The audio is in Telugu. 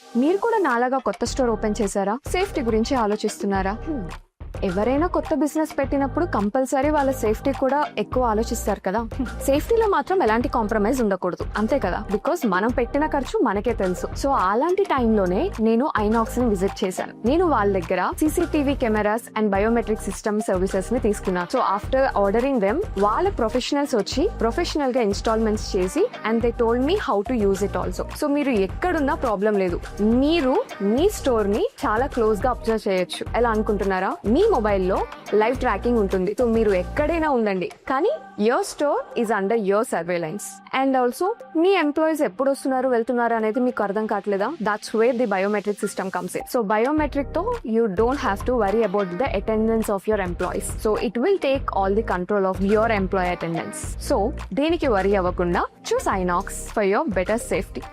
మీరు కూడా నాలాగా కొత్త స్టోర్ ఓపెన్ చేశారా? సేఫ్టీ గురించి ఆలోచిస్తున్నారా? ఎవరైనా కొత్త బిజినెస్ పెట్టినప్పుడు కంపల్సరీ వాళ్ళ సేఫ్టీ కూడా ఎక్కువ ఆలోచిస్తారు కదా. సేఫ్టీలో మాత్రం ఎలాంటి కాంప్రమైజ్ ఉండకూడదు, అంతే కదా. బికాస్ మనం పెట్టిన ఖర్చు మనకే తెలుసు. సో అలాంటి టైంలోనే నేను ఐనాక్స్ ని విజిట్ చేశాను. నేను వాళ్ళ దగ్గర CCTV cameras and biometric system services ని తీసుకున్నాను. సో ఆఫ్టర్ ఆర్డరింగ్ దెమ్ వాళ్ళ ప్రొఫెషనల్స్ వచ్చి ప్రొఫెషనల్ గా ఇన్స్టాల్మెంట్స్ చేసి and they told me how to use it also. So మీరు ఎక్కడున్నా ప్రాబ్లం లేదు. మీరు మీ స్టోర్ ని చాలా క్లోజ్ గా అబ్జర్వ్ చేయొచ్చు. ఎలా అనుకుంటున్నారా? మీ మొబైల్లో లైవ్ ట్రాకింగ్ ఉంటుంది. సో మీరు ఎక్కడైనా ఉండండి, కానీ your store is under your surveillance. And also మీ ఎంప్లాయీస్ ఎప్పుడు వస్తున్నారు వెళ్తున్నారు అనేది మీకు అర్థం కావట్లేదా? That's where the biometric system comes in. So biometric తో you don't have to worry about the attendance of your employees. So it will take all the control of your employee attendance. So దేనికి వరీ అవ్వకుండా choose Inox for your better safety.